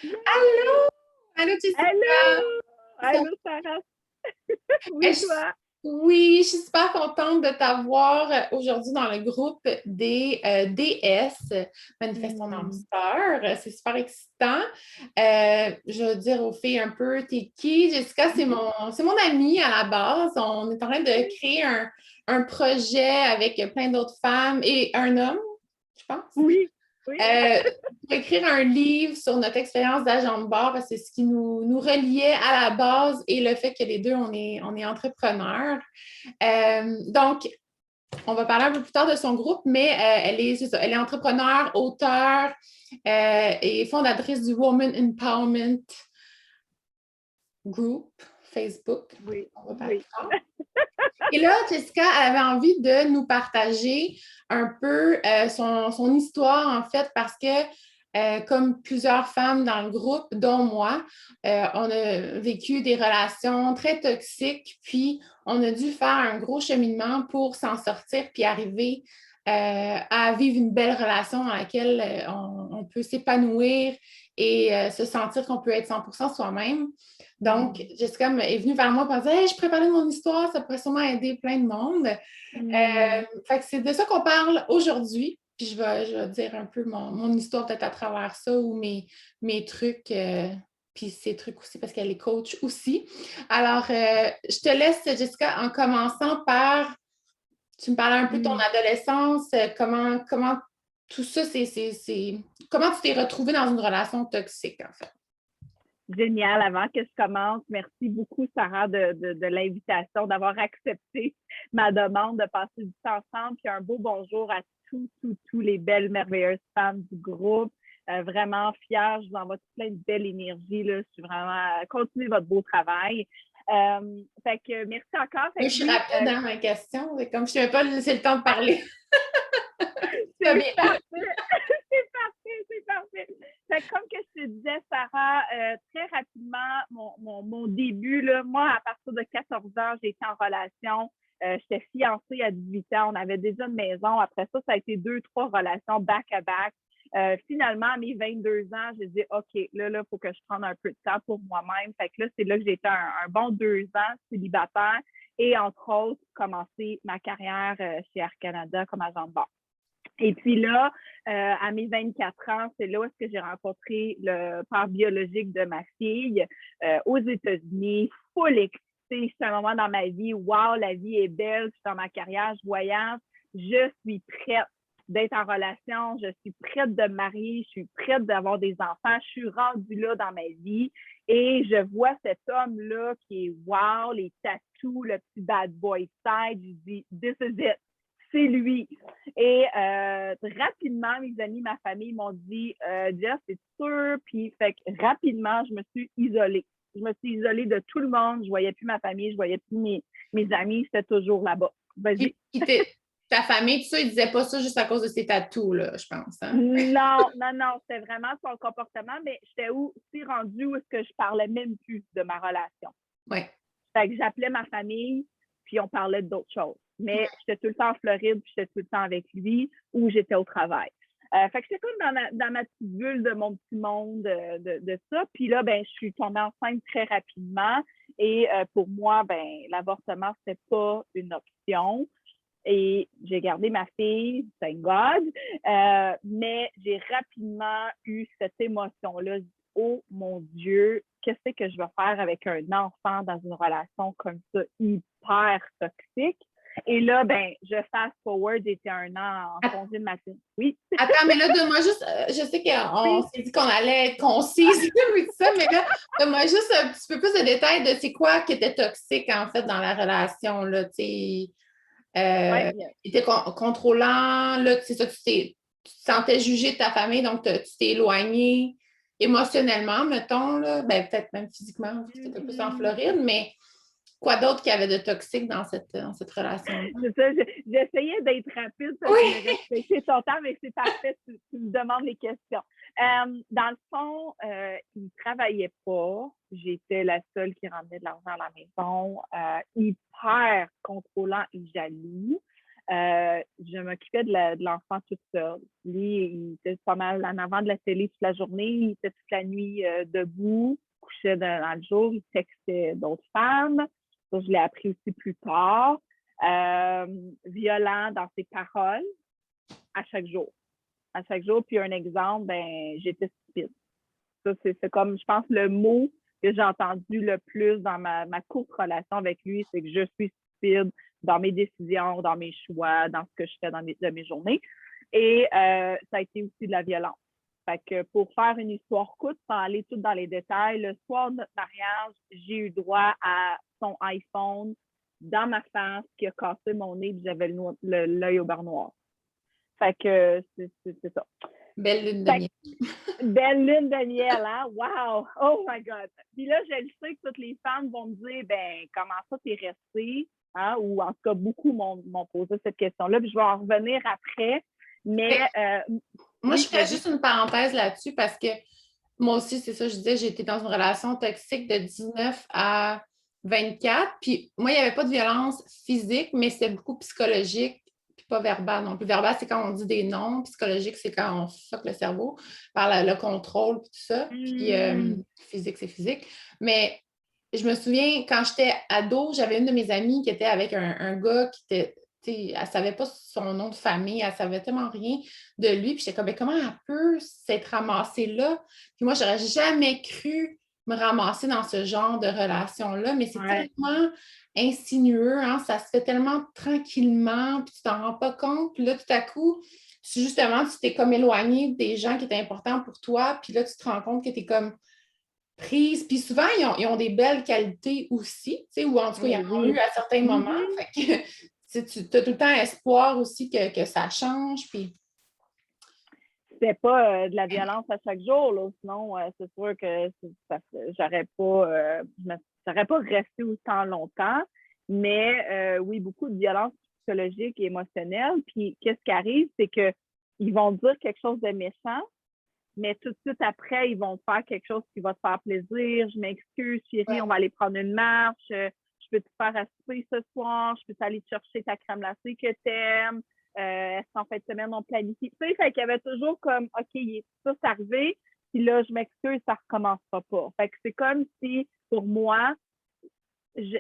Allô! Yay! Allô, Jessica! Allô! Ça- Allô, Sarah! Eh, Oui, je- toi? Oui, je suis super contente de t'avoir aujourd'hui dans le groupe des DS, Manifestons dans Hmm. Star. C'est super excitant. Je veux dire aux filles un peu, t'es qui? Jessica, c'est mon amie à la base. On est en train de créer un projet avec plein d'autres femmes et un homme, je pense. Oui, oui. Euh, pour écrire un livre sur notre expérience d'agent de bord, parce que c'est ce qui nous reliait à la base et le fait que les deux, on est entrepreneurs. Donc, on va parler un peu plus tard de son groupe, mais elle est entrepreneur, auteure et fondatrice du Woman Empowerment Group Facebook. Oui, On va parler oui. plus tard. Et là, Jessica avait envie de nous partager un peu son histoire, en fait, parce que, comme plusieurs femmes dans le groupe, dont moi, on a vécu des relations très toxiques, puis on a dû faire un gros cheminement pour s'en sortir, puis arriver à vivre une belle relation dans laquelle on peut s'épanouir et se sentir qu'on peut être 100% soi-même. Donc, Jessica est venue vers moi et m'a dit hey, je préparais mon histoire, ça pourrait sûrement aider plein de monde. Hmm. Fait que c'est de ça qu'on parle aujourd'hui. Puis je vais dire un peu mon histoire peut-être à travers ça ou mes trucs. Puis ses trucs aussi parce qu'elle est coach aussi. Alors, je te laisse, Jessica, en commençant par, tu me parlais un peu de ton Hmm. adolescence, comment tout ça, comment tu t'es retrouvée dans une relation toxique, en fait. Génial. Avant que je commence, merci beaucoup, Sarah, de l'invitation, d'avoir accepté ma demande de passer du temps ensemble. Puis un beau bonjour à tous les belles, merveilleuses femmes du groupe. Vraiment fière. Je vous envoie plein de belle énergie. Là. Je suis vraiment. Continuez votre beau travail. Fait que merci encore. Fait Oui, que je suis oui, rapide dans ma question. C'est comme je ne t'avais pas laissé le temps de parler. T'as c'est bien parfait. fait. C'est parfait, c'est parfait. Fait que comme que je te disais, Sarah, très rapidement, mon début, là, moi, à partir de 14 ans, j'ai été en relation. J'étais fiancée à 18 ans. On avait déjà une maison. Après ça, ça a été 2, 3 relations back-à-back. Finalement, à mes 22 ans, j'ai dit, OK, là, il faut que je prenne un peu de temps pour moi-même. Fait que là, c'est là que j'ai été un bon 2 ans célibataire et, entre autres, commencé ma carrière chez Air Canada comme agent de bord. Et puis là, à mes 24 ans, c'est là où est-ce que j'ai rencontré le père biologique de ma fille aux États-Unis, full excité. C'est un moment dans ma vie, wow, la vie est belle, je suis dans ma carrière, je voyage, je suis prête d'être en relation, je suis prête de me marier, je suis prête d'avoir des enfants, je suis rendue là dans ma vie et je vois cet homme-là qui est wow, les tattoos, le petit bad boy side, je dis, this is it, c'est lui. Et rapidement, mes amis, ma famille m'ont dit Jess, c'est sûr. Puis, fait que rapidement, je me suis isolée. Je me suis isolée de tout le monde. Je ne voyais plus ma famille, je ne voyais plus mes amis. C'était toujours là-bas. Vas-y. Puis ta famille, tout ça, ils disaient pas ça juste à cause de ses tatous, là, je pense. Hein? Non, non, non. C'était vraiment son comportement, mais j'étais aussi rendue où est-ce que je parlais même plus de ma relation. Oui. Fait que j'appelais ma famille, puis on parlait d'autres choses. Mais j'étais tout le temps en Floride, puis j'étais tout le temps avec lui, ou j'étais au travail. Fait que j'étais comme dans ma petite bulle de mon petit monde de ça. Puis là, ben, je suis tombée enceinte très rapidement. Et pour moi, ben, l'avortement, c'était pas une option. Et j'ai gardé ma fille, thank God. Mais j'ai rapidement eu cette émotion-là. Oh mon Dieu, qu'est-ce que je vais faire avec un enfant dans une relation comme ça, hyper toxique? Et là, ben, je fast forward, j'étais 1 an en congé de maternité. Oui, Attends, mais là, donne-moi juste, je sais qu'on oui. s'est dit qu'on allait être concise et tout ça, mais là, donne-moi juste un petit peu plus de détails de c'est quoi qui était toxique, en fait, dans la relation, là, tu sais. Ouais, Était contrôlant, là, c'est ça, tu te sentais jugé de ta famille, donc tu t'es éloigné émotionnellement, mettons, là, ben, peut-être même physiquement, vu que tu étais plus en Floride, mais quoi d'autre qu'il y avait de toxique dans cette relation-là? c'est ça. J'essayais d'être rapide parce que je voulais Oui! respecter ton temps, mais c'est parfait, tu me demandes les questions. Dans le fond, il ne travaillait pas. J'étais la seule qui ramenait de l'argent à la maison. Hyper contrôlant et jaloux. Je m'occupais de l'enfant toute seule. Lui, il était pas mal en avant de la télé toute la journée. Il était toute la nuit debout, couchait dans le jour. Il textait d'autres femmes. Ça, je l'ai appris aussi plus tard. Violent dans ses paroles à chaque jour. À chaque jour. Puis un exemple, ben, j'étais stupide. Ça, c'est comme, je pense, le mot que j'ai entendu le plus dans ma courte relation avec lui, c'est que je suis stupide dans mes décisions, dans mes choix, dans ce que je fais de mes journées. Et ça a été aussi de la violence. Fait que pour faire une histoire courte, sans aller tout dans les détails, le soir de notre mariage, j'ai eu droit à son iPhone dans ma face qui a cassé mon nez et j'avais l'œil au beurre noir. Fait que c'est ça. Belle lune de miel. Belle lune de miel, hein? Wow! Oh my God! Puis là, je le sais que toutes les femmes vont me dire, ben, comment ça t'es restée? Hein? Ou en tout cas, beaucoup m'ont posé cette question-là. Puis je vais en revenir après. Mais. Moi, je ferais juste une parenthèse là-dessus parce que moi aussi, c'est ça, je disais, j'ai été dans une relation toxique de 19 à 24. Puis moi, il n'y avait pas de violence physique, mais c'était beaucoup psychologique, puis pas verbal non plus. Verbal, c'est quand on dit des noms. Psychologique, c'est quand on fuck le cerveau par le contrôle, puis tout ça. Puis physique, c'est physique. Mais je me souviens, quand j'étais ado, j'avais une de mes amies qui était avec un gars qui était. Elle ne savait pas son nom de famille, elle ne savait tellement rien de lui. Puis j'étais comme, mais comment elle peut s'être ramassée là? Puis moi, j'aurais jamais cru me ramasser dans ce genre de relation-là, mais c'est tellement insinueux, hein? Ça se fait tellement tranquillement, puis tu t'en rends pas compte. Puis là, tout à coup, justement, tu t'es comme éloigné des gens qui étaient importants pour toi, puis là, tu te rends compte que tu es comme prise. Puis souvent, ils ont des belles qualités aussi, tu sais, ou en tout cas, ils en ont eu à certains moments. Fait que tu as tout le temps espoir aussi que ça change. Puis c'était pas de la violence à chaque jour, là. Sinon, c'est sûr que j'aurais pas resté autant longtemps. Mais oui, beaucoup de violence psychologique et émotionnelle. Puis qu'est-ce qui arrive, c'est qu'ils vont dire quelque chose de méchant, mais tout de suite après, ils vont faire quelque chose qui va te faire plaisir. Je m'excuse, chérie, on va aller prendre une marche. Je peux te faire à souper ce soir. Je peux t'aller te chercher ta crème glacée que t'aimes. Est-ce qu'en fin de semaine, on planifie? Tu sais, fait qu'il y avait toujours comme, OK, ça, c'est arrivé. Puis là, je m'excuse, ça recommencera pas. Fait que c'est comme si, pour moi, je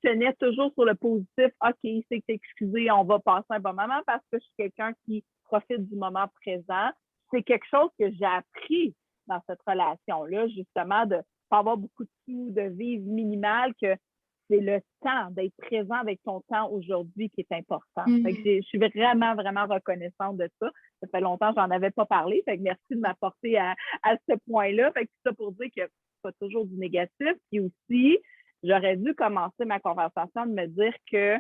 tenais toujours sur le positif. OK, c'est que t'es excusé, on va passer un bon moment parce que je suis quelqu'un qui profite du moment présent. C'est quelque chose que j'ai appris dans cette relation-là, justement, de pas avoir beaucoup de sous, de vivre minimal, que c'est le temps, d'être présent avec ton temps aujourd'hui qui est important. Fait que je suis vraiment, vraiment reconnaissante de ça. Ça fait longtemps que j'en avais pas parlé. Fait que merci de m'apporter à ce point-là. Fait que c'est ça pour dire que c'est pas toujours du négatif. Puis aussi, j'aurais dû commencer ma conversation de me dire que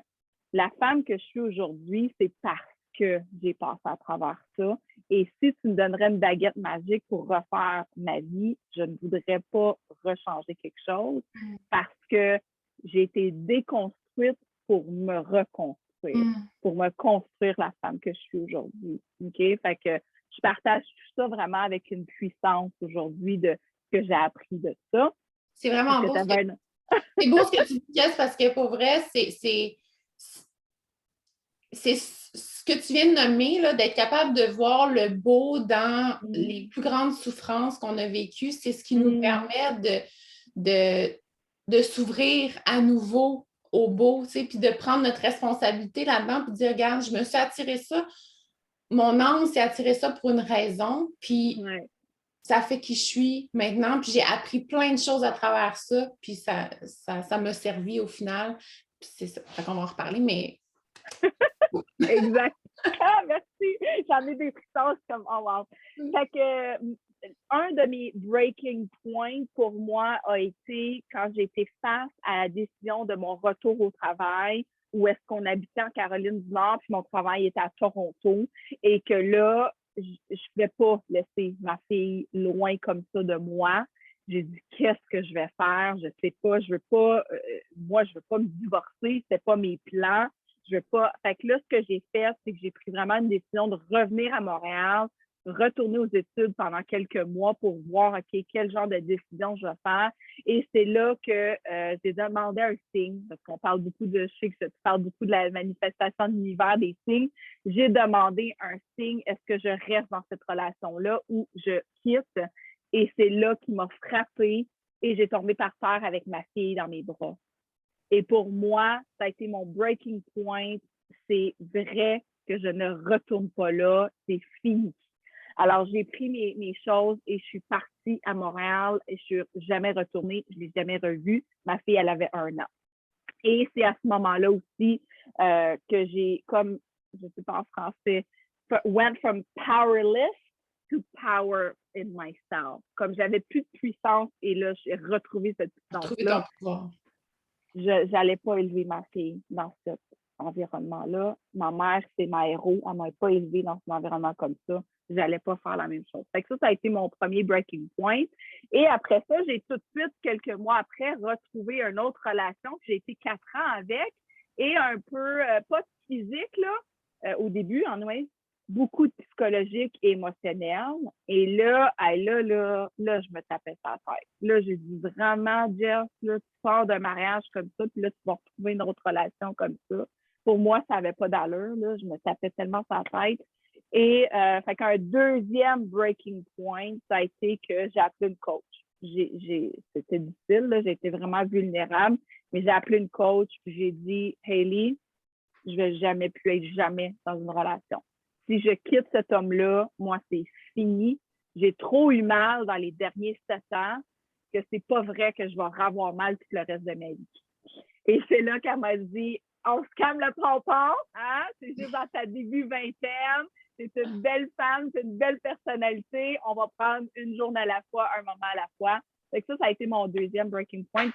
la femme que je suis aujourd'hui, c'est parce que j'ai passé à travers ça. Et si tu me donnerais une baguette magique pour refaire ma vie, je ne voudrais pas rechanger quelque chose parce que j'ai été déconstruite pour me reconstruire, pour me construire la femme que je suis aujourd'hui. OK? Fait que je partage tout ça vraiment avec une puissance aujourd'hui de ce que j'ai appris de ça. C'est vraiment beau. C'est beau ce que tu dis, Jess, parce que pour vrai, c'est ce que tu viens de nommer, d'être capable de voir le beau dans les plus grandes souffrances qu'on a vécues. C'est ce qui nous permet de s'ouvrir à nouveau au beau, tu sais, puis de prendre notre responsabilité là-dedans, puis de dire, regarde, je me suis attiré ça. Mon âme s'est attiré ça pour une raison, puis ça fait qui je suis maintenant, puis j'ai appris plein de choses à travers ça, puis ça m'a servi au final. Puis c'est ça, fait qu'on va en reparler, mais... Exact. Ah, merci. J'en ai des frissons comme, oh wow. Fait que un de mes breaking points pour moi a été quand j'ai été face à la décision de mon retour au travail, où est-ce qu'on habitait en Caroline du Nord, puis mon travail était à Toronto, et que là, je ne pouvais pas laisser ma fille loin comme ça de moi. J'ai dit, qu'est-ce que je vais faire? Je sais pas, je veux pas, moi, je veux pas me divorcer, c'était pas mes plans. Je veux pas. Fait que là, ce que j'ai fait, c'est que j'ai pris vraiment une décision de revenir à Montréal retourner aux études pendant quelques mois pour voir, OK, quel genre de décision je vais faire. Et c'est là que j'ai demandé un signe, parce qu'on parle beaucoup je sais que tu parles beaucoup de la manifestation de l'univers, des signes. J'ai demandé un signe, est-ce que je reste dans cette relation-là ou je quitte? Et c'est là qu'il m'a frappée et j'ai tombé par terre avec ma fille dans mes bras. Et pour moi, ça a été mon breaking point. C'est vrai que je ne retourne pas là. C'est fini. Alors, j'ai pris mes choses et je suis partie à Montréal et je suis jamais retournée. Je ne l'ai jamais revue. Ma fille, elle avait 1 an. Et c'est à ce moment-là aussi que j'ai, comme, je ne sais pas en français, went from powerless to power in myself. Comme j'avais plus de puissance et là, j'ai retrouvé cette puissance-là. Je n'allais pas élever ma fille dans cet environnement-là. Ma mère, c'est ma héros. Elle ne m'a pas élevée dans un environnement comme ça. Je n'allais pas faire la même chose. Fait que ça a été mon premier breaking point. Et après ça, j'ai tout de suite, quelques mois après, retrouvé une autre relation que j'ai été 4 ans avec et un peu, pas physique, là, au début, en vrai, beaucoup de psychologique et émotionnel. Et là, là, je me tapais sa tête. Là, j'ai dit vraiment, Jess, là, tu sors d'un mariage comme ça, puis là, tu vas retrouver une autre relation comme ça. Pour moi, ça n'avait pas d'allure. Là, je me tapais tellement sa tête. Et fait qu'un deuxième breaking point, ça a été que j'ai appelé une coach. C'était difficile, là, j'ai été vraiment vulnérable, mais j'ai appelé une coach, puis j'ai dit, Hayley, je vais jamais plus être jamais dans une relation. Si je quitte cet homme-là, moi, c'est fini. J'ai trop eu mal dans les derniers 7 ans que c'est pas vrai que je vais avoir mal tout le reste de ma vie. Et c'est là qu'elle m'a dit, on se calme le pompon, hein? C'est juste dans ta début vingtaine. C'est une belle femme, c'est une belle personnalité. On va prendre une journée à la fois, un moment à la fois. Fait que ça a été mon deuxième breaking point.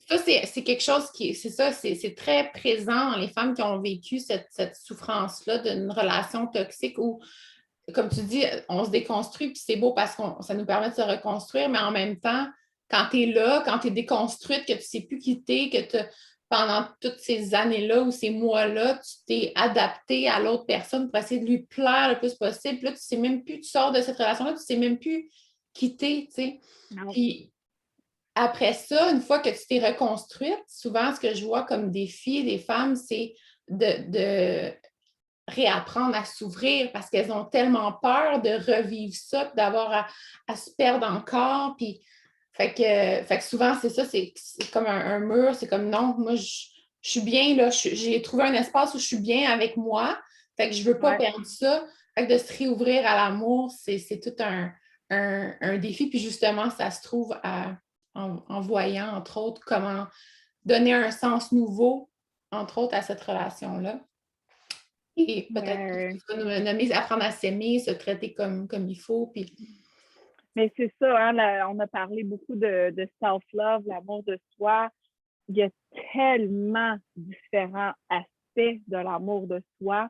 Ça, c'est quelque chose qui, c'est ça, c'est très présent dans les femmes qui ont vécu cette souffrance-là d'une relation toxique où, comme tu dis, on se déconstruit, puis c'est beau parce que ça nous permet de se reconstruire, mais en même temps, quand tu es là, quand tu es déconstruite, que tu ne sais plus quitter, que pendant toutes ces années-là ou ces mois-là, tu t'es adapté à l'autre personne pour essayer de lui plaire le plus possible. Puis là, tu ne sais même plus, tu sors de cette relation-là, tu ne sais même plus quitter, tu sais. Puis après ça, une fois que tu t'es reconstruite, souvent, ce que je vois comme des filles, des femmes, c'est de réapprendre à s'ouvrir parce qu'elles ont tellement peur de revivre ça, d'avoir à se perdre encore. Puis, fait que souvent, c'est ça, c'est comme un mur. C'est comme non, moi, je suis bien là. J'ai trouvé un espace où je suis bien avec moi. Fait que je ne veux pas perdre ça. Fait que de se réouvrir à l'amour, c'est tout un défi. Puis justement, ça se trouve en voyant, entre autres, comment donner un sens nouveau, entre autres, à cette relation-là. Et peut-être que tu vas nous nommer apprendre à s'aimer, se traiter comme il faut. Puis... Mais c'est ça, hein, on a parlé beaucoup de self-love, l'amour de soi. Il y a tellement différents aspects de l'amour de soi.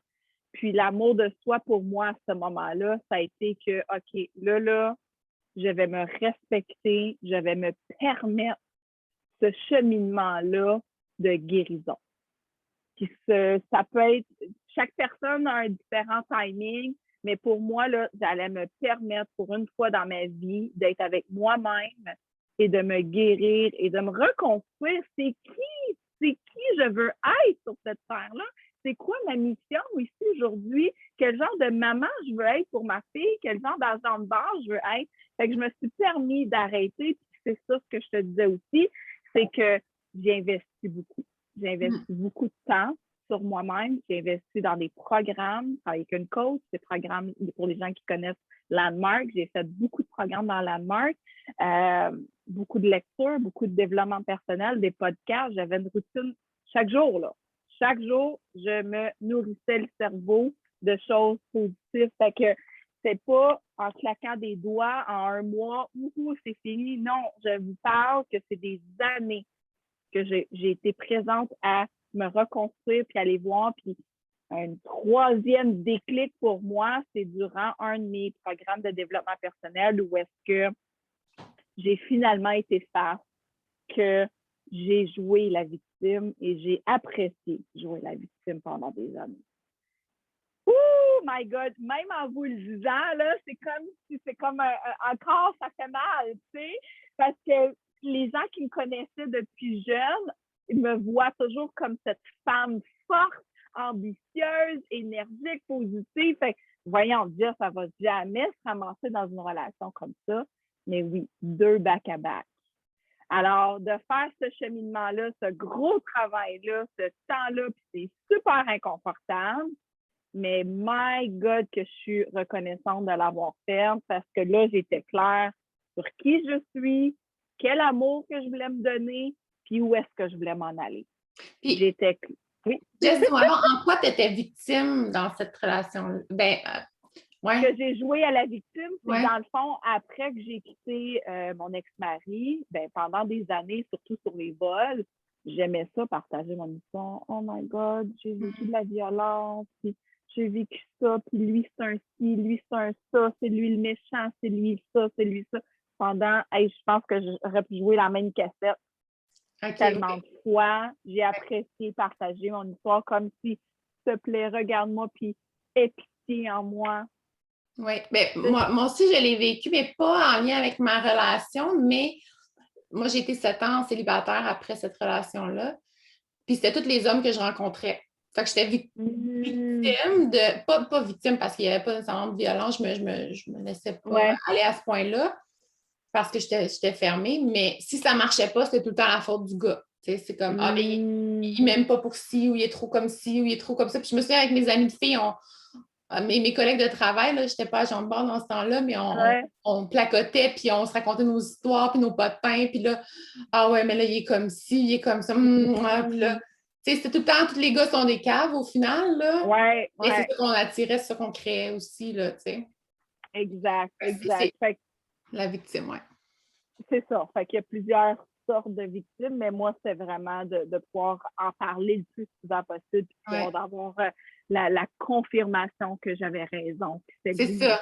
Puis l'amour de soi, pour moi, à ce moment-là, ça a été que, OK, là, je vais me respecter, je vais me permettre ce cheminement-là de guérison. Puis ça peut être, chaque personne a un différent timing, mais pour moi, là, j'allais me permettre pour une fois dans ma vie d'être avec moi-même et de me guérir et de me reconstruire. C'est qui je veux être sur cette terre-là? C'est quoi ma mission ici aujourd'hui? Quel genre de maman je veux être pour ma fille? Quel genre d'agent de base je veux être? Fait que je me suis permis d'arrêter. Puis c'est ça ce que je te disais aussi, c'est que j'ai investi beaucoup. J'ai investi beaucoup de temps sur moi-même. J'ai investi dans des programmes avec une coach, des programmes pour les gens qui connaissent Landmark. J'ai fait beaucoup de programmes dans Landmark, beaucoup de lectures, beaucoup de développement personnel, des podcasts. J'avais une routine chaque jour, là. Chaque jour, je me nourrissais le cerveau de choses positives. Fait que c'est pas en claquant des doigts en un mois, c'est fini. Non, je vous parle que c'est des années que j'ai été présente à me reconstruire puis aller voir. Puis un troisième déclic pour moi, c'est durant un de mes programmes de développement personnel où est-ce que j'ai finalement été face que j'ai joué la victime et j'ai apprécié jouer la victime pendant des années. Ouh! oh my God, même en vous le disant, là, c'est comme encore, ça fait mal, tu sais, parce que les gens qui me connaissaient depuis jeune, ils me voient toujours comme cette femme forte, ambitieuse, énergique, positive. Fait que, voyons dire, ça va jamais se ramasser dans une relation comme ça. Mais oui, 2 back-à-back. Alors, de faire ce cheminement-là, ce gros travail-là, ce temps-là, puis c'est super inconfortable, mais my God, que je suis reconnaissante de l'avoir fait parce que là, j'étais claire sur qui je suis, quel amour que je voulais me donner, puis où est-ce que je voulais m'en aller. Puis, j'étais... Oui. Jess, dis-moi, en quoi tu étais victime dans cette relation-là? Ouais. Que j'ai joué à la victime, c'est ouais. dans le fond, après que j'ai quitté mon ex-mari, pendant des années, surtout sur les vols, j'aimais ça, partager mon histoire. Oh my God, j'ai vécu de la violence, puis j'ai vécu ça, puis lui, c'est un ci, lui, c'est un ça, c'est lui le méchant, c'est lui ça, c'est lui ça. Pendant, je pense que j'aurais pu jouer la même cassette tellement de fois. J'ai apprécié partager mon histoire comme si, s'il te plaît, regarde-moi, puis aie pitié en moi. Oui, moi aussi, je l'ai vécu, mais pas en lien avec ma relation, mais moi, j'ai été 7 ans célibataire après cette relation-là. Puis c'était tous les hommes que je rencontrais. Fait que j'étais victime de. Pas victime parce qu'il n'y avait pas nécessairement de violence, je me laissais pas aller à ce point-là parce que j'étais fermée. Mais si ça ne marchait pas, c'était tout le temps la faute du gars. C'est comme il m'aime pas pour ci, ou il est trop comme ci, ou il est trop comme ça. Puis je me souviens avec mes amis de filles, mes collègues de travail, je n'étais pas à jambe bord dans ce temps-là, mais on placotait, puis on se racontait nos histoires, puis nos potins, puis là, ah ouais, mais là, il est comme ci, il est comme ça. Puis là, c'était tout le temps, tous les gars sont des caves au final, là. Ouais. Et c'est ça qu'on attirait, c'est ça qu'on créait aussi, là, tu sais. Exact. La victime, ouais. C'est ça. Fait qu'il y a plusieurs sortes de victimes, mais moi, c'est vraiment de pouvoir en parler le plus souvent possible, puis d'avoir la confirmation que j'avais raison. C'est ça.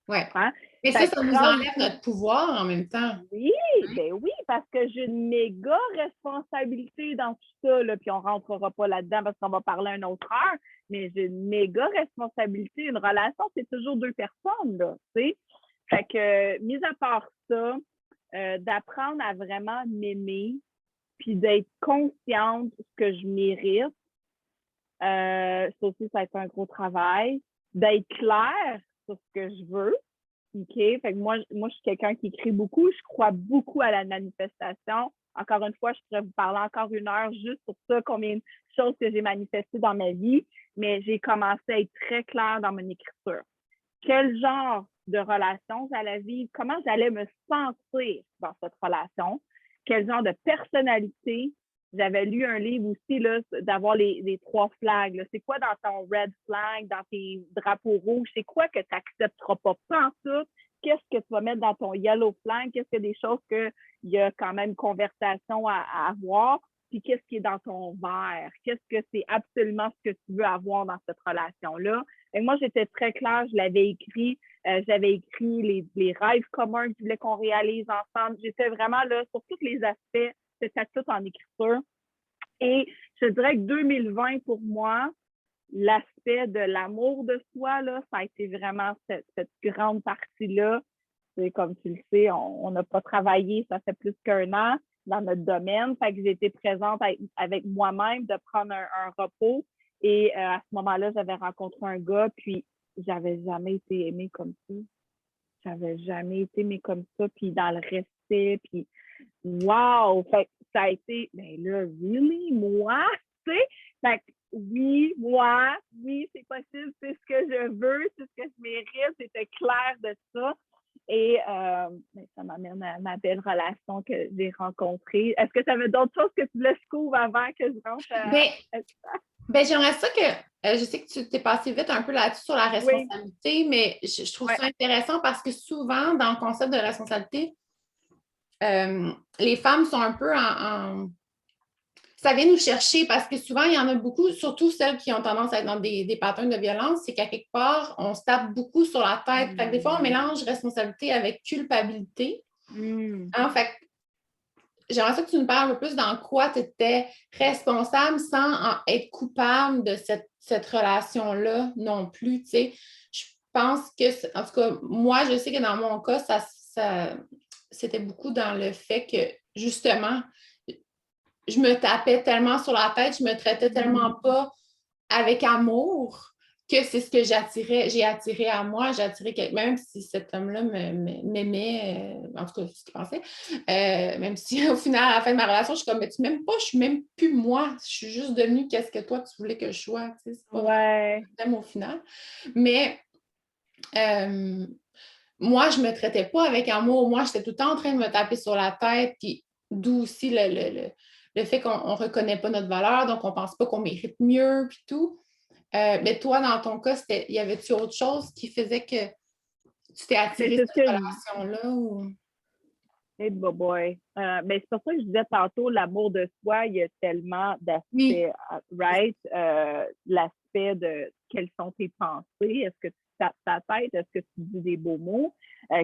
Ouais. Hein? Mais ça nous enlève notre pouvoir en même temps. Oui, oui, parce que j'ai une méga responsabilité dans tout ça, là, puis on ne rentrera pas là-dedans parce qu'on va parler une autre heure, mais j'ai une méga responsabilité. Une relation, c'est toujours 2 personnes, là, tu sais. Fait que, mis à part ça, d'apprendre à vraiment m'aimer, puis d'être consciente de ce que je mérite, ça aussi, ça a été un gros travail. D'être clair sur ce que je veux. OK? Fait que moi, je suis quelqu'un qui écrit beaucoup. Je crois beaucoup à la manifestation. Encore une fois, je pourrais vous parler encore 1 heure juste pour ça, combien de choses que j'ai manifestées dans ma vie. Mais j'ai commencé à être très claire dans mon écriture. Quel genre de relation j'allais vivre? Comment j'allais me sentir dans cette relation? Quel genre de personnalité? J'avais lu un livre aussi, là, d'avoir les 3 flags. Là. C'est quoi dans ton red flag, dans tes drapeaux rouges? C'est quoi que tu n'accepteras pas en tout? Qu'est-ce que tu vas mettre dans ton yellow flag? Qu'est-ce qu'il y a des choses qu'il y a quand même conversation à avoir? Puis qu'est-ce qui est dans ton vert? Qu'est-ce que c'est absolument ce que tu veux avoir dans cette relation-là? Et moi, j'étais très claire, je l'avais écrit. J'avais écrit les rêves communs que je voulais qu'on réalise ensemble. J'étais vraiment là sur tous les aspects. C'était tout en écriture. Et je dirais que 2020, pour moi, l'aspect de l'amour de soi, là, ça a été vraiment cette grande partie-là. C'est comme tu le sais, on n'a pas travaillé, ça fait plus qu'1 an dans notre domaine. Fait que j'ai été présente avec moi-même de prendre un repos. Et à ce moment-là, j'avais rencontré un gars, puis j'avais jamais été aimée comme ça. J'avais jamais été aimée comme ça, puis dans le respect, puis wow! Fait que ça a été, mais là, really? Moi? Tu sais? Fait que oui, moi, oui, c'est possible, c'est ce que je veux, c'est ce que je mérite, c'était clair de ça. Et ça m'amène à ma belle relation que j'ai rencontrée. Est-ce que tu avais d'autres choses que tu voulais couvrir avant que je rentre j'aimerais ça que, je sais que tu t'es passé vite un peu là-dessus sur la responsabilité, mais je trouve ça intéressant parce que souvent, dans le concept de responsabilité, les femmes sont un peu ça vient nous chercher parce que souvent, il y en a beaucoup, surtout celles qui ont tendance à être dans des patterns de violence, c'est qu'à quelque part, on se tape beaucoup sur la tête. Fait que des fois, on mélange responsabilité avec culpabilité. Fait j'aimerais ça que tu nous parles un peu plus dans quoi tu étais responsable sans être coupable de cette relation-là non plus, tu sais. Je pense que, en tout cas, moi, je sais que dans mon cas, c'était beaucoup dans le fait que, justement, je me tapais tellement sur la tête, je me traitais tellement pas avec amour que c'est ce que j'ai attiré à moi. J'ai attiré quelqu'un, même si cet homme-là m'aimait, en tout cas, c'est ce qu'il pensait. Même si au final, à la fin de ma relation, je suis comme, mais tu m'aimes pas, je suis même plus moi. Je suis juste devenue qu'est-ce que toi, tu voulais que je sois. Tu sais, c'est pas vraiment Ouais. le thème au final. Mais moi, je me traitais pas avec amour. Moi, j'étais tout le temps en train de me taper sur la tête. Puis d'où aussi le fait qu'on ne reconnaît pas notre valeur, donc on ne pense pas qu'on mérite mieux, puis tout. Mais toi, dans ton cas, y avait-tu autre chose qui faisait que tu t'es Mais attiré c'est ce cette que relation-là? Ou... Hey, boy. Ben, c'est pour ça que je disais tantôt, l'amour de soi, il y a tellement Oui, d'aspects, right? L'aspect de quelles sont tes pensées, est-ce que tu tapes ta tête, est-ce que tu dis des beaux mots,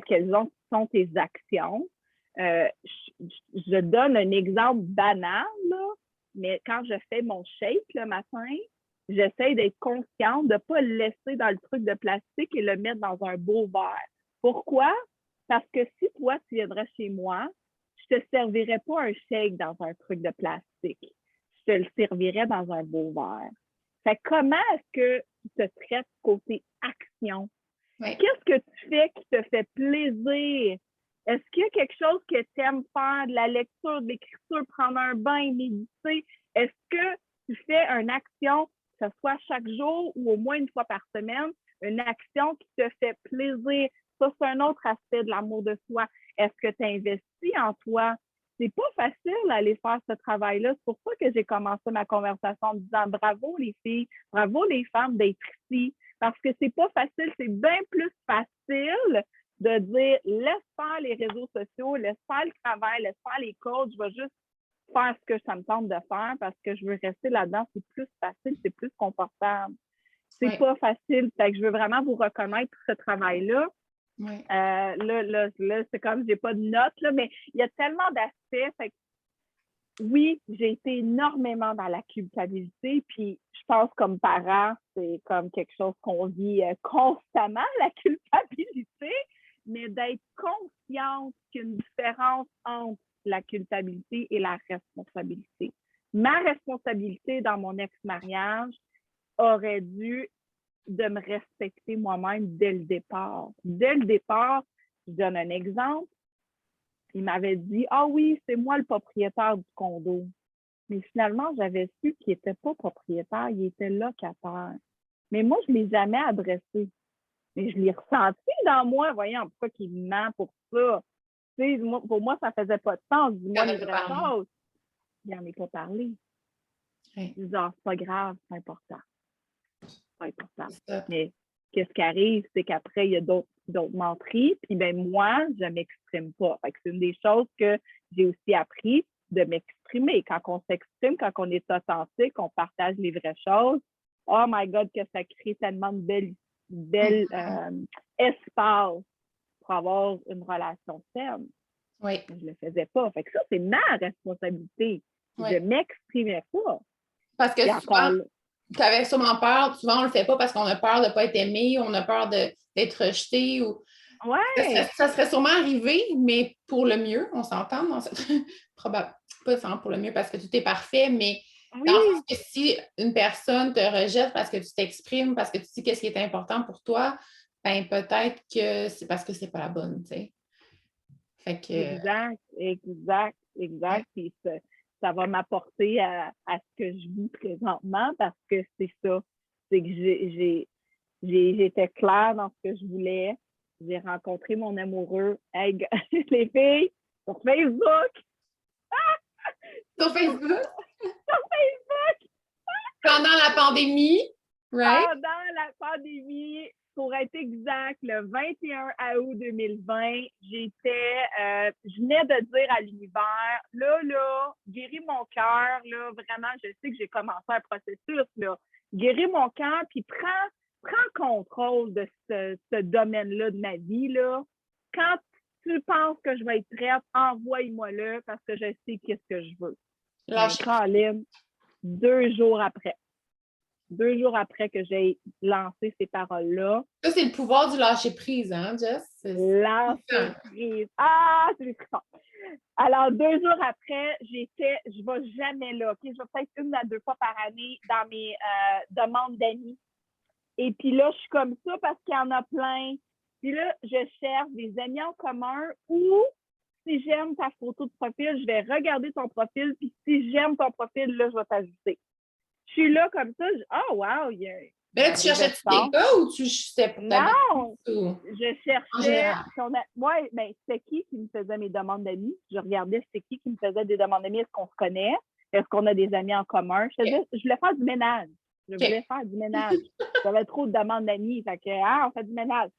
quelles sont tes actions. Je donne un exemple banal, là, mais quand je fais mon shake le matin, j'essaie d'être consciente de ne pas le laisser dans le truc de plastique et le mettre dans un beau verre. Pourquoi? Parce que si toi, tu viendrais chez moi, je ne te servirais pas un shake dans un truc de plastique. Je te le servirais dans un beau verre. Fait que comment est-ce que tu te traites côté action? oui. Qu'est-ce que tu fais qui te fait plaisir? Est-ce qu'il y a quelque chose que tu aimes faire, de la lecture, de l'écriture, prendre un bain, méditer? Est-ce que tu fais une action, que ce soit chaque jour ou au moins une fois par semaine, une action qui te fait plaisir? Ça, c'est un autre aspect de l'amour de soi. Est-ce que tu investis en toi? C'est pas facile d'aller faire ce travail-là. C'est pour ça que j'ai commencé ma conversation en disant bravo les filles, bravo les femmes d'être ici. Parce que c'est pas facile, c'est bien plus facile de dire laisse faire les réseaux sociaux, laisse faire le travail, laisse faire les codes, je vais juste faire ce que ça me tente de faire parce que je veux rester là-dedans. C'est plus facile, c'est plus confortable. C'est pas facile. Fait que je veux vraiment vous reconnaître pour ce travail-là. Oui. Là, c'est comme j'ai pas de notes, là, mais il y a tellement d'aspects. Fait que, oui, j'ai été énormément dans la culpabilité, puis je pense comme parent, c'est comme quelque chose qu'on vit constamment, la culpabilité, mais d'être consciente qu'il y a une différence entre la culpabilité et la responsabilité. Ma responsabilité dans mon ex-mariage aurait dû de me respecter moi-même dès le départ. Dès le départ, je donne un exemple. Il m'avait dit ah oui, c'est moi le propriétaire du condo. Mais finalement, j'avais su qu'il n'était pas propriétaire, il était locataire. Mais moi, je ne l'ai jamais adressé. Mais je l'ai ressenti dans moi, voyons, pourquoi il me ment pour ça? Tu sais, moi, pour moi, ça ne faisait pas de sens. Dis-moi les vraies choses. Il n'en est pas parlé. Oui. Je dis, ah, c'est pas grave, c'est important. C'est pas important. Ça. Mais qu'est-ce qui arrive, c'est qu'après, il y a d'autres menteries. Puis ben moi, je ne m'exprime pas. Fait que c'est une des choses que j'ai aussi appris de m'exprimer. Quand on s'exprime, quand on est authentique, on partage les vraies choses. Oh my God, que ça crée tellement de belles espaces pour avoir une relation saine. Oui. Je le faisais pas. Fait que ça, c'est ma responsabilité. Oui. Je m'exprimais pas. Parce que souvent, tu avais sûrement peur, souvent on le fait pas parce qu'on a peur de ne pas être aimé, on a peur d'être rejeté. Ou... Ouais. Ça serait sûrement arrivé, mais pour le mieux, on s'entend dans cette... Probable, pas seulement pour le mieux parce que tout est parfait, mais Oui. dans le sens que si une personne te rejette parce que tu t'exprimes, parce que tu dis qu'est-ce qui est important pour toi, ben peut-être que c'est parce que c'est pas la bonne, tu sais. Fait que... Exact. Puis ça va m'apporter à ce que je vis présentement parce que c'est ça. C'est que j'étais claire dans ce que je voulais. J'ai rencontré mon amoureux. Hey, les filles, sur Facebook! Sur Facebook? Sur Facebook! Pendant la pandémie, right? Pendant la pandémie, pour être exact, le 21 août 2020, je venais de dire à l'univers, là, guéris mon cœur, là, vraiment, je sais que j'ai commencé un processus, là, guéris mon cœur, puis prends contrôle de ce domaine-là de ma vie, là. Quand tu penses que je vais être prête, envoie-moi-le parce que je sais qu'est-ce que je veux. Lâcher. Colin, 2 jours après que j'ai lancé ces paroles-là. Ça, c'est le pouvoir du lâcher-prise, hein, Jess? Lâcher prise. Ah, c'est les frissons. Alors, 2 jours après, je ne vais jamais là, OK? Je vais peut-être 1 à 2 fois par année dans mes demandes d'amis. Et puis là, je suis comme ça parce qu'il y en a plein. Puis là, je cherche des amis en commun ou si j'aime ta photo de profil, je vais regarder ton profil. Puis si j'aime ton profil, là, je vais t'ajouter. Je suis là comme ça. Oh, wow, il y a. Mais là, tu cherchais-tu des gars ou tu sais pour ta Non! ou... Je cherchais. Moi, ben, c'était qui me faisait mes demandes d'amis? Je regardais c'était qui me faisait des demandes d'amis. Est-ce qu'on se connaît? Est-ce qu'on a des amis en commun? Je voulais faire du ménage. J'avais trop de demandes d'amis. Fait que, on fait du ménage.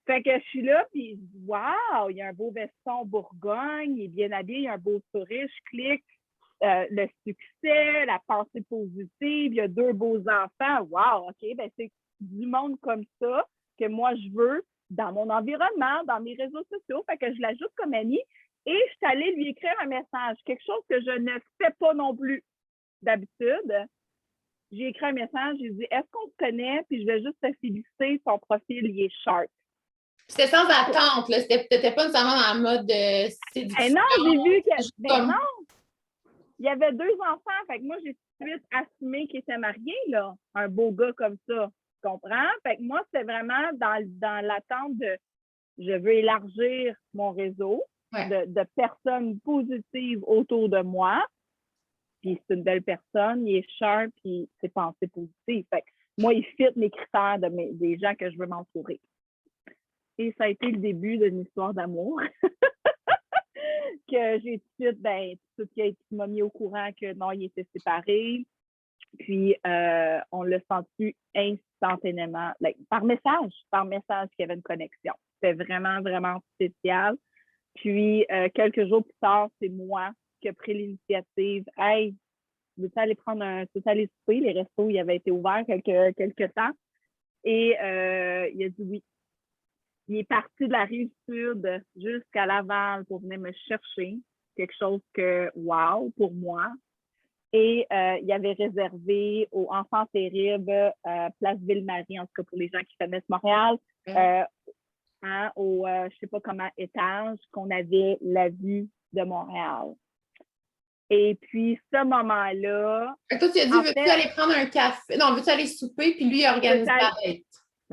Fait que je suis là, puis wow, il y a un beau veston Bourgogne, il est bien habillé, il y a un beau sourire, je clique. Le succès, la pensée positive, il y a 2 beaux enfants. Wow, OK, ben c'est du monde comme ça que moi, je veux dans mon environnement, dans mes réseaux sociaux. Fait que je l'ajoute comme ami et je suis allée lui écrire un message, quelque chose que je ne fais pas non plus d'habitude. J'ai écrit un message, j'ai dit « Est-ce qu'on se connaît? » Puis je vais juste te féliciter, ton profil, il est sharp. C'était sans attente, là. T'étais pas nécessairement en mode séduction. Non, j'ai vu que... non! Il y avait 2 enfants, fait que moi, j'ai tout de suite assumé qu'il était marié, là. Un beau gars comme ça, tu comprends? Fait que moi, c'était vraiment dans l'attente de je veux élargir mon réseau de personnes positives autour de moi. Puis c'est une belle personne, il est sharp, puis c'est pensée positive. Fait que moi, il fit mes critères des gens que je veux m'entourer. Et ça a été le début d'une histoire d'amour. Que j'ai tout de suite, tout qui m'a mis au courant que non, ils étaient séparés. Puis, on l'a senti instantanément, par message qu'il y avait une connexion. C'était vraiment, vraiment spécial. Puis, quelques jours plus tard, c'est moi qui ai pris l'initiative. Hey, veux-tu aller souper? Les restos, ils avaient été ouverts quelques temps. Et il a dit oui. Il est parti de la Rive-Sud jusqu'à Laval pour venir me chercher. Quelque chose que, wow, pour moi. Et il avait réservé au Enfants Terribles, Place Ville-Marie, en tout cas pour les gens qui connaissent Montréal, au, je ne sais pas comment, étage, qu'on avait la vue de Montréal. Et puis, ce moment-là... Toi, tu as dit, veux-tu aller prendre un café? Non, veux-tu aller souper? Puis lui, il organise la date.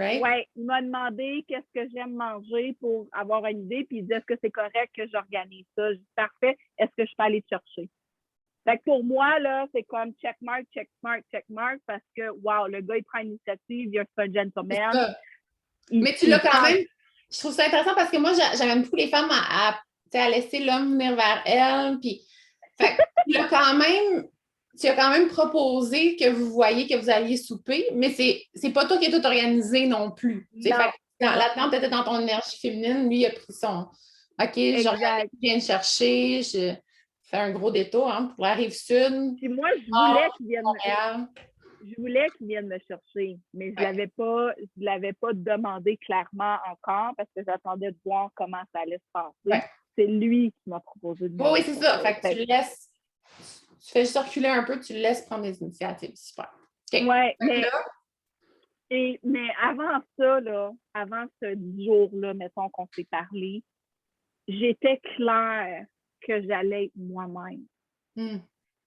Right? Oui, il m'a demandé qu'est-ce que j'aime manger pour avoir une idée, puis il dit est-ce que c'est correct que j'organise ça? Je dis parfait, est-ce que je peux aller te chercher? Fait que pour moi, là, c'est comme checkmark, parce que wow, le gars, il prend l'initiative, il est un gentleman. Mais tu l'as quand même. Je trouve ça intéressant parce que moi, j'aime beaucoup les femmes à laisser l'homme venir vers elle. Puis, fait, tu as quand même proposé que vous voyez que vous alliez souper, mais c'est pas toi qui es tout organisé non plus. Là-dedans, tu étais dans ton énergie féminine. Lui, il a pris son OK, je viens de chercher, je fais un gros détour pour la Rive-Sud. Puis moi, je voulais qu'il vienne me chercher, mais je ne l'avais pas demandé clairement encore parce que j'attendais de voir comment ça allait se passer. Ouais. C'est lui qui m'a proposé de Oui, c'est ça. Fait que tu fais circuler un peu, tu le laisses prendre des initiatives. Super. Okay. Oui, mais avant ça, avant ce jour-là, mettons qu'on s'est parlé, j'étais claire que j'allais être moi-même.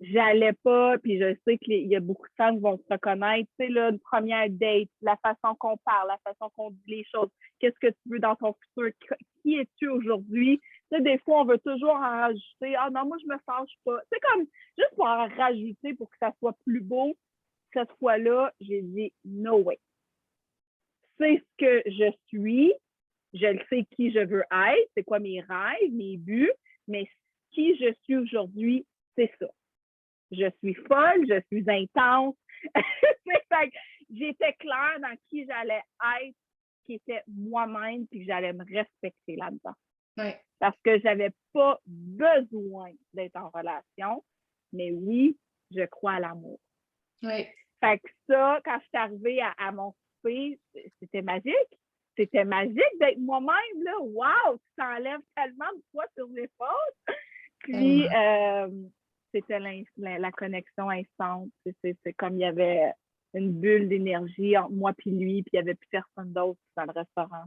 J'allais pas, puis je sais qu'il y a beaucoup de femmes qui vont se reconnaître, tu sais, là, une première date, la façon qu'on parle, la façon qu'on dit les choses, qu'est-ce que tu veux dans ton futur, qui es-tu aujourd'hui? Tu sais, des fois, on veut toujours en rajouter, ah non, moi, je me fâche pas. C'est comme, juste pour en rajouter pour que ça soit plus beau, cette fois-là, j'ai dit, no way. C'est ce que je suis, je le sais qui je veux être, c'est quoi mes rêves, mes buts, mais qui je suis aujourd'hui, c'est ça. Je suis folle, je suis intense. J'étais claire dans qui j'allais être, qui était moi-même, puis que j'allais me respecter là-dedans. Oui. Parce que je n'avais pas besoin d'être en relation, mais oui, je crois à l'amour. Oui. Fait que ça, quand je suis arrivée à mon souper, c'était magique. c'était magique d'être moi-même, là. Wow! Tu t'enlèves tellement de poids sur l'épaule. Puis, c'était la connexion instant. C'est comme il y avait une bulle d'énergie entre moi et lui, puis il n'y avait plus personne d'autre dans le restaurant.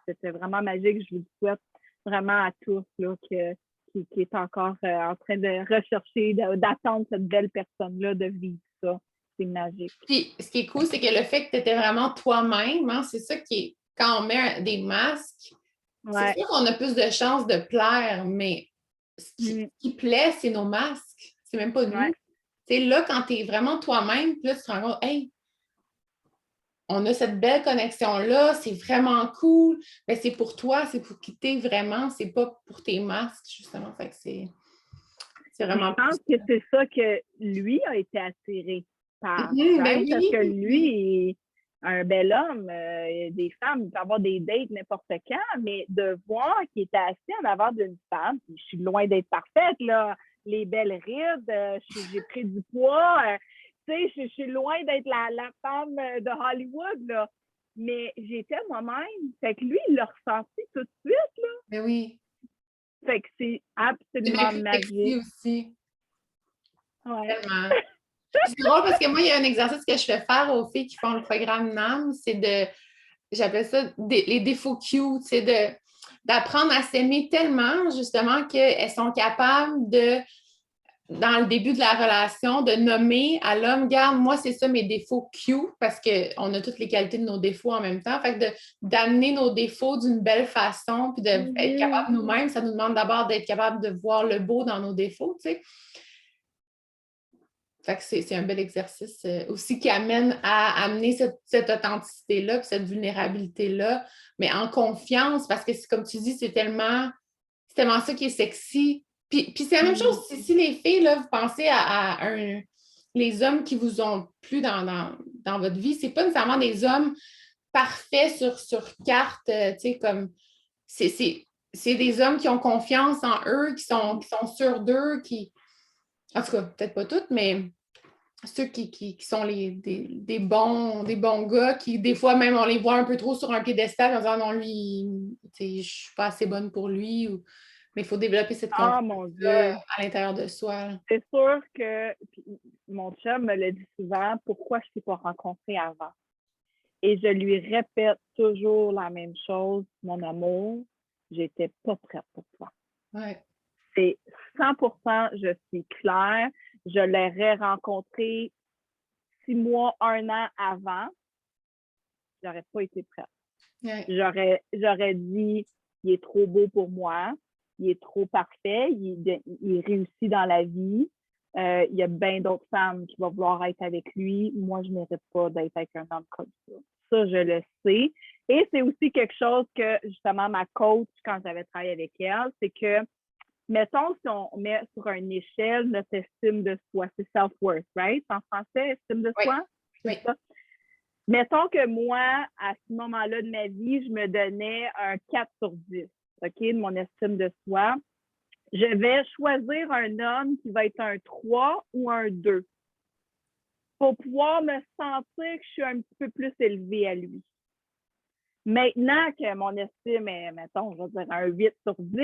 C'était vraiment magique. Je vous souhaite vraiment à tous là, qui est encore en train de rechercher, d'attendre cette belle personne-là de vivre ça. C'est magique. Puis, ce qui est cool, c'est que le fait que tu étais vraiment toi-même, hein, c'est ça qui est, quand on met des masques, c'est sûr qu'on a plus de chances de plaire, mais ce qui plaît, c'est nos masques. C'est même pas nous. Ouais. Tu sais, là, quand tu es vraiment toi-même, puis là, tu te rends compte, hey, on a cette belle connexion-là, c'est vraiment cool. Mais c'est pour toi, c'est pour qui t'es vraiment, c'est pas pour tes masques, justement. Fait que c'est vraiment. Je pense que c'est ça que lui a été attiré par. Ben oui. Parce que lui, un bel homme, des femmes, il peut avoir des dates n'importe quand, mais de voir qu'il était assis en avant d'une femme, puis je suis loin d'être parfaite, là, les belles rides, j'ai pris du poids, tu sais, je suis loin d'être la femme de Hollywood, là. Mais j'étais moi-même. Fait que lui, il l'a ressenti tout de suite, là. Ben oui. Fait que c'est absolument magique. Aussi. Ouais. Tellement. C'est drôle parce que moi, il y a un exercice que je fais faire aux filles qui font le programme NAM, c'est j'appelle ça les défauts cute, c'est d'apprendre à s'aimer tellement, justement, qu'elles sont capables dans le début de la relation, de nommer à l'homme, regarde, moi, c'est ça mes défauts cute, parce qu'on a toutes les qualités de nos défauts en même temps. Fait que d'amener nos défauts d'une belle façon, puis d'être capable nous-mêmes, ça nous demande d'abord d'être capable de voir le beau dans nos défauts, tu sais. Fait que c'est un bel exercice aussi qui amène à amener cette authenticité-là, puis cette vulnérabilité-là, mais en confiance, parce que comme tu dis, c'est tellement ça qui est sexy. Puis c'est la même chose si les filles, là, vous pensez à les hommes qui vous ont plu dans votre vie, c'est pas nécessairement des hommes parfaits sur carte, tu sais, comme c'est des hommes qui ont confiance en eux, qui sont sûrs d'eux, en tout cas, peut-être pas toutes, mais ceux qui sont des bons gars, qui des fois même on les voit un peu trop sur un piédestal en disant non, lui, je ne suis pas assez bonne pour lui. Mais il faut développer cette confiance à l'intérieur de soi. C'est sûr que mon chum me le dit souvent, pourquoi je ne t'ai pas rencontré avant? Et je lui répète toujours la même chose, mon amour, j'étais pas prête pour toi. Ouais. C'est 100%, je suis claire. Je l'aurais rencontré 6 mois, 1 an avant. J'aurais pas été prête. Ouais. J'aurais dit, il est trop beau pour moi, il est trop parfait, il réussit dans la vie. Il y a bien d'autres femmes qui vont vouloir être avec lui. Moi, je ne mérite pas d'être avec un homme comme ça. Ça, je le sais. Et c'est aussi quelque chose que, justement, ma coach, quand j'avais travaillé avec elle, c'est que, mettons, si on met sur une échelle notre estime de soi, c'est self-worth, right? En français, estime de soi? Oui. Ça. Mettons que moi, à ce moment-là de ma vie, je me donnais un 4 sur 10, OK, de mon estime de soi. Je vais choisir un homme qui va être un 3 ou un 2 pour pouvoir me sentir que je suis un petit peu plus élevée à lui. Maintenant que mon estime est, mettons, je vais dire un 8 sur 10,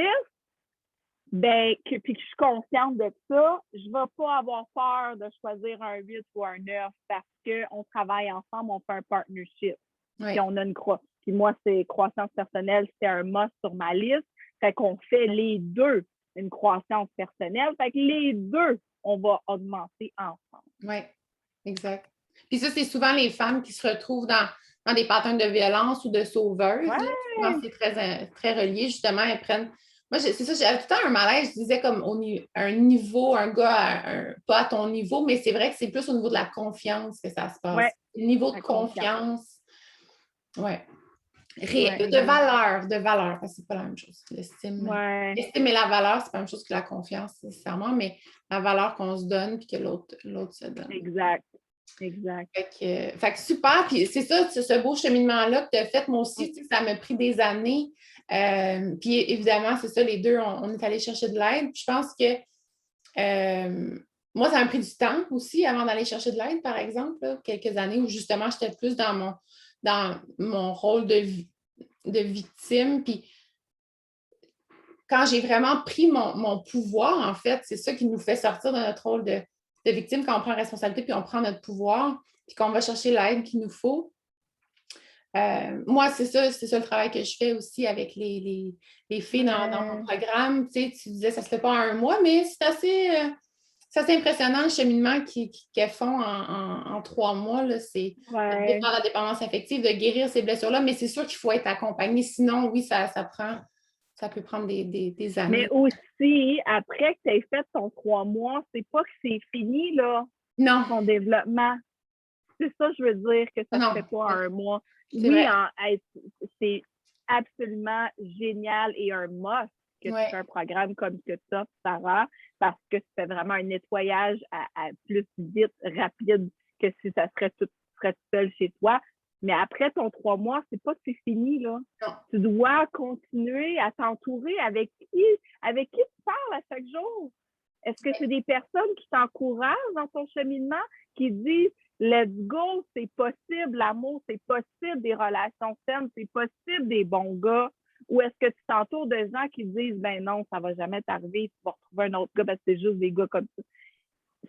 puis que je suis consciente de ça, je ne vais pas avoir peur de choisir un 8 ou un 9 parce qu'on travaille ensemble, on fait un partnership. Oui. Puis on a une croissance. Puis moi, c'est croissance personnelle, c'est un must sur ma liste. Fait qu'on fait les deux une croissance personnelle. Fait que les deux, on va augmenter ensemble. Oui, exact. Puis ça, c'est souvent les femmes qui se retrouvent dans des patterns de violence ou de sauveuses. Ouais. C'est très relié. Justement, elles prennent... Moi, c'est ça, j'avais tout le temps un malaise. Je disais comme un niveau, un gars, pas à ton niveau, mais c'est vrai que c'est plus au niveau de la confiance que ça se passe. Ouais. Le niveau de confiance. Oui. Ouais. De valeur, parce que c'est pas la même chose. L'estime et la valeur, c'est pas la même chose que la confiance, nécessairement, mais la valeur qu'on se donne puis que l'autre se donne. Exact. Fait que super, puis c'est ça, ce beau cheminement-là que tu as fait, moi aussi, ça m'a pris des années. Puis évidemment, c'est ça, les deux, on est allés chercher de l'aide. Puis je pense que moi, ça m'a pris du temps aussi avant d'aller chercher de l'aide, par exemple, là, quelques années où justement, j'étais plus dans mon rôle de de victime. Puis quand j'ai vraiment pris mon pouvoir, en fait, c'est ça qui nous fait sortir de notre rôle de victime, quand on prend responsabilité, puis on prend notre pouvoir, puis qu'on va chercher l'aide qu'il nous faut. Moi, c'est ça le travail que je fais aussi avec les filles dans mon programme. Tu sais, tu disais, ça ne se fait pas en un mois, mais c'est assez impressionnant le cheminement qu'elles font en 3 mois. Là. C'est de défendre la dépendance affective, de guérir ces blessures-là, mais c'est sûr qu'il faut être accompagné. Sinon, oui, ça peut prendre des années. Mais aussi, après que tu aies fait ton 3 mois, c'est pas que c'est fini, là, non. ton développement. C'est ça, je veux dire, que ça ne se fait pas en un mois. Oui, c'est absolument génial et un must que tu fais un programme comme que ça, Sarah, parce que c'est vraiment un nettoyage à plus vite, rapide que si ça serait tout seul chez toi. Mais après ton 3 mois, c'est pas que c'est fini, là. Non. Tu dois continuer à t'entourer avec qui tu parles à chaque jour. Est-ce que c'est des personnes qui t'encouragent dans ton cheminement, qui disent let's go, c'est possible, l'amour, c'est possible, des relations saines, c'est possible, des bons gars? Ou est-ce que tu t'entoures de gens qui disent ben non, ça va jamais t'arriver, tu vas retrouver un autre gars parce que c'est juste des gars comme ça?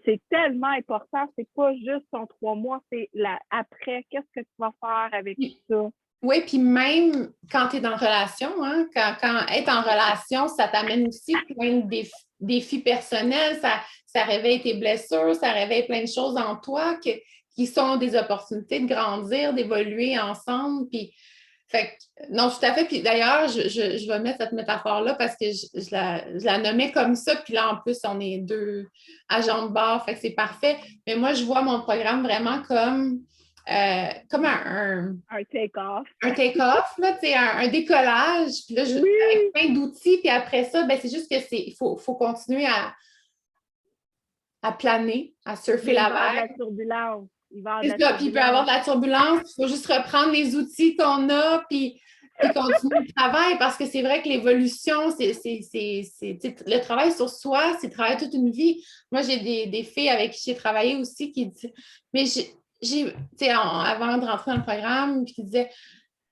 C'est tellement important, c'est pas juste ton 3 mois, c'est après, qu'est-ce que tu vas faire avec ça? Oui, puis même quand tu es dans une relation, hein, quand être en relation, ça t'amène aussi plein de défis personnels, ça réveille tes blessures, ça réveille plein de choses en toi qui sont des opportunités de grandir, d'évoluer ensemble. Puis, non, tout à fait. Puis d'ailleurs, je vais mettre cette métaphore-là parce que je la nommais comme ça. Puis là, en plus, on est 2 agents de bord, fait que c'est parfait. Mais moi, je vois mon programme vraiment comme un take-off. Un take-off, là, un décollage. Puis là, avec plein d'outils. Puis après ça, ben, c'est juste que il faut continuer à planer, à surfer la vague. Il va y avoir de la turbulence. C'est ça, puis il peut y avoir de la turbulence. Il faut juste reprendre les outils qu'on a, puis continuer le travail, parce que c'est vrai que l'évolution, le travail sur soi, c'est travailler toute une vie. Moi, j'ai des filles avec qui j'ai travaillé aussi qui disent, mais avant de rentrer dans le programme, puis qui disaient,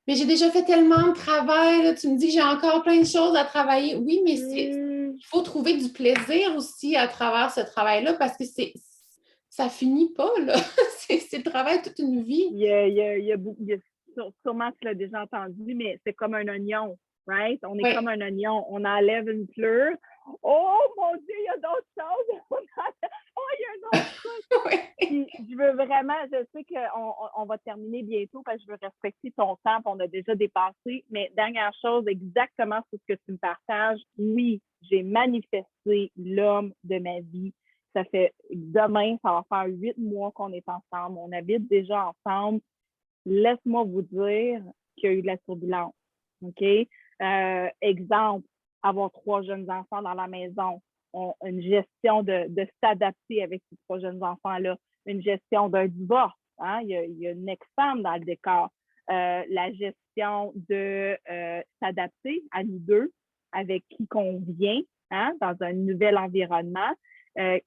mais j'ai déjà fait tellement de travail, là, tu me dis que j'ai encore plein de choses à travailler. Oui, mais il faut trouver du plaisir aussi à travers ce travail-là, parce que ça finit pas, là. c'est le travail toute une vie. Sûrement tu l'as déjà entendu, mais c'est comme un oignon, right? On est comme un oignon. On enlève une pleure. Oh mon Dieu, il y a d'autres choses. Il y a une autre chose. Puis, je veux vraiment, je sais qu'on va terminer bientôt parce que je veux respecter ton temps, on a déjà dépassé. Mais dernière chose, exactement sur ce que tu me partages. Oui, j'ai manifesté l'homme de ma vie. Ça fait demain, ça va faire 8 mois qu'on est ensemble. On habite déjà ensemble. Laisse-moi vous dire qu'il y a eu de la turbulence. OK? Exemple, avoir 3 jeunes enfants dans la maison, une gestion de s'adapter avec ces 3 jeunes enfants-là, une gestion d'un divorce. Hein? Il y a une ex-femme dans le décor. La gestion de s'adapter à nous deux, avec qui qu'on vient, hein? Dans un nouvel environnement.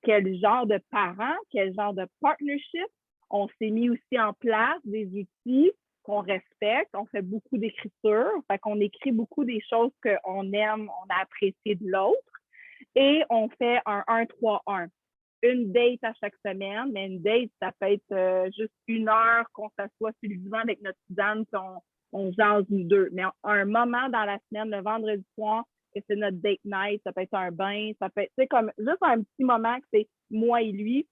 Quel genre de parents, quel genre de partnership. On s'est mis aussi en place des outils qu'on respecte. On fait beaucoup d'écriture. Fait qu'on écrit beaucoup des choses qu'on aime, on a apprécié de l'autre. Et on fait un 1-3-1. Une date à chaque semaine, mais une date, ça peut être juste 1 heure qu'on s'assoit sur le divan avec notre tisane, puis on jase nous deux. Mais un moment dans la semaine, le vendredi soir, que c'est notre date night, ça peut être un bain, ça peut être comme juste un petit moment que c'est moi et lui.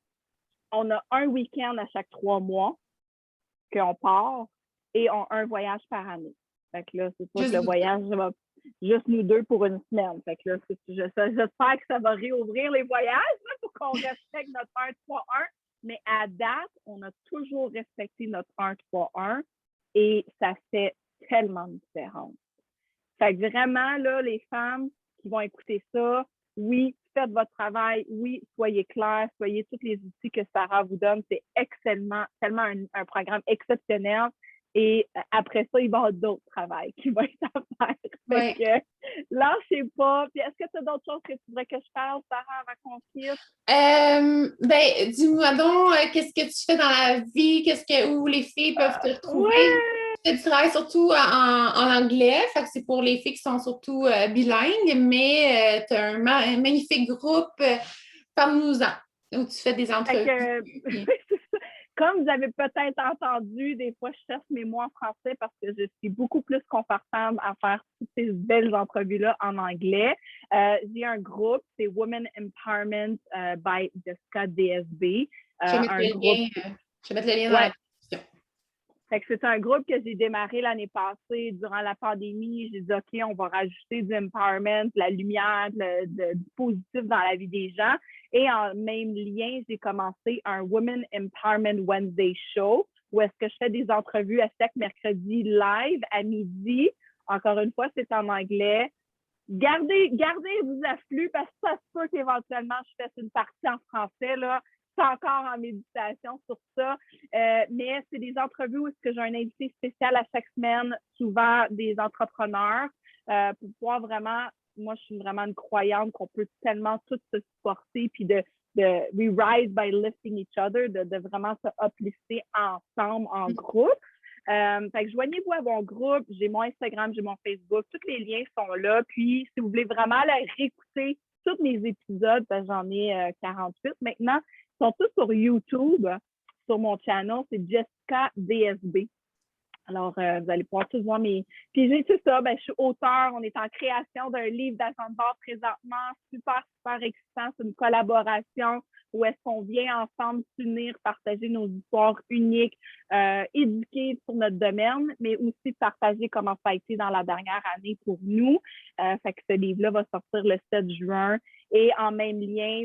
On a un week-end à chaque 3 mois qu'on part et un voyage par année. Fait que là, c'est pas que le voyage va juste nous deux pour une semaine. Fait que là, j'espère que ça va réouvrir les voyages là, pour qu'on respecte notre 1-3-1. Mais à date, on a toujours respecté notre 1-3-1 et ça fait tellement de différence. Fait que vraiment, là, les femmes qui vont écouter ça, oui, faites votre travail, oui, soyez clairs, soyez tous les outils que Sarah vous donne. C'est tellement un programme exceptionnel. Et après ça, il va y avoir d'autres travails qui vont être à faire. Fait que, lâchez pas. Puis est-ce que tu as d'autres choses que tu voudrais que je parle, Sarah, avant qu'on quitte? Dis-moi donc, qu'est-ce que tu fais dans la vie? Où les filles peuvent te retrouver? Tu travailles surtout en anglais, fait que c'est pour les filles qui sont surtout bilingues, mais tu as un magnifique groupe. Parle-nous-en, où tu fais des Fait entrevues. que, comme vous avez peut-être entendu, des fois, je cherche mes mots en français parce que je suis beaucoup plus confortable à faire toutes ces belles entrevues-là en anglais. J'ai un groupe, c'est Women Empowerment by Jessica DSB. Je vais mettre Un le groupe, lien, dans la ouais, description. fait que c'est un groupe que j'ai démarré l'année passée durant la pandémie. J'ai dit, OK, on va rajouter du empowerment, de la lumière, du positif dans la vie des gens. Et en même lien, j'ai commencé un Women Empowerment Wednesday Show où est-ce que je fais des entrevues à chaque mercredi live à midi. Encore une fois, c'est en anglais. Gardez-vous à flux parce que ça se peut qu'éventuellement, je fasse une partie en français, là. C'est encore en méditation sur ça. Mais c'est des entrevues où est-ce que j'ai un invité spécial à chaque semaine, souvent des entrepreneurs, pour pouvoir vraiment, moi, je suis vraiment une croyante qu'on peut tellement tous se supporter puis we rise by lifting each other, de vraiment se uplifter ensemble, en groupe. Fait que joignez-vous à mon groupe, j'ai mon Instagram, j'ai mon Facebook, tous les liens sont là. Puis, si vous voulez vraiment aller réécouter tous mes épisodes, parce que j'en ai 48 maintenant, ils sont tous sur YouTube, sur mon channel, c'est Jessica DSB. Alors, vous allez pouvoir tous voir mes... Puis j'ai tout ça, je suis auteure, on est en création d'un livre d'agent de bord présentement, super, super excitant, c'est une collaboration où est-ce qu'on vient ensemble s'unir, partager nos histoires uniques, éduquer sur notre domaine, mais aussi partager comment ça a été dans la dernière année pour nous. Fait que ce livre-là va sortir le 7 juin. Et en même lien,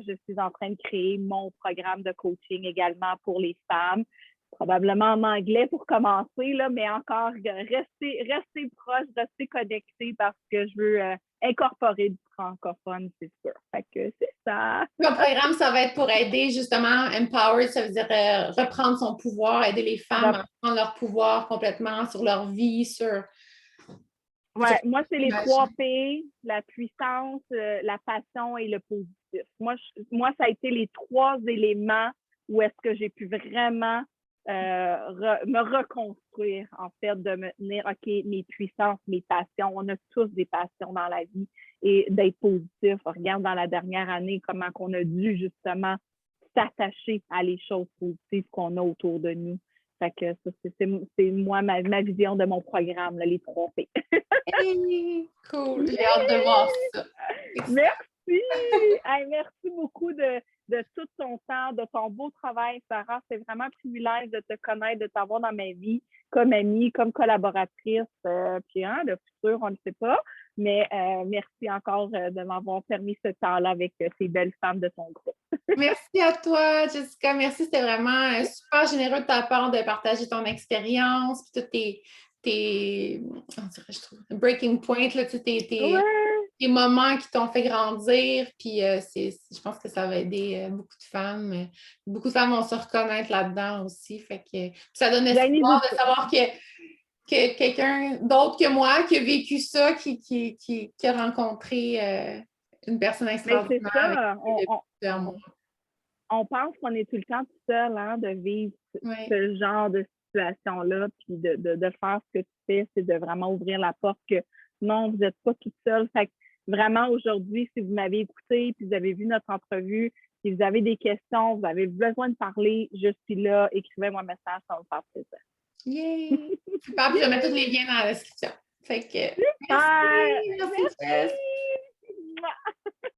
je suis en train de créer mon programme de coaching également pour les femmes. Probablement en anglais pour commencer, là, mais encore rester proche, rester connecté parce que je veux incorporer du francophone, c'est sûr. Fait que c'est ça. Mon programme, ça va être pour aider justement, empower, ça veut dire reprendre son pouvoir, aider les femmes à prendre leur pouvoir complètement sur leur vie, sur Ouais, moi, c'est les 3 P, la puissance, la passion et le positif. Moi, ça a été les 3 éléments où est-ce que j'ai pu vraiment me reconstruire, en fait, de me tenir, OK, mes puissances, mes passions, on a tous des passions dans la vie et d'être positif. On regarde dans la dernière année comment on a dû justement s'attacher à les choses positives qu'on a autour de nous. Fait que ça, c'est moi, ma vision de mon programme, là, les 3 P. Hey, cool, j'ai hâte de voir ça. Merci! Hey, merci beaucoup de tout ton temps, de ton beau travail, Sarah. C'est vraiment un privilège de te connaître, de t'avoir dans ma vie comme amie, comme collaboratrice. Puis le futur, on ne sait pas. Mais merci encore de m'avoir permis ce temps-là avec ces belles femmes de ton groupe. Merci à toi, Jessica. Merci, c'était vraiment super généreux de ta part de partager ton expérience, puis tous tes je trouve, breaking point, là, tes moments qui t'ont fait grandir. Puis je pense que ça va aider beaucoup de femmes. Beaucoup de femmes vont se reconnaître là-dedans aussi. Fait que ça donne espoir de savoir que quelqu'un d'autre que moi qui a vécu ça, qui a rencontré une personne extraordinaire. Mais c'est ça. On pense qu'on est tout le temps tout seul de vivre ce genre de situation-là, puis de faire ce que tu fais, c'est de vraiment ouvrir la porte que non, vous n'êtes pas tout seul. Fait que vraiment, aujourd'hui, si vous m'avez écouté, puis vous avez vu notre entrevue, si vous avez des questions, vous avez besoin de parler, je suis là, écrivez-moi un message, ça va me faire plaisir. Yay! Super, puis je vais mettre tous les liens dans la description. Fait que, merci. merci.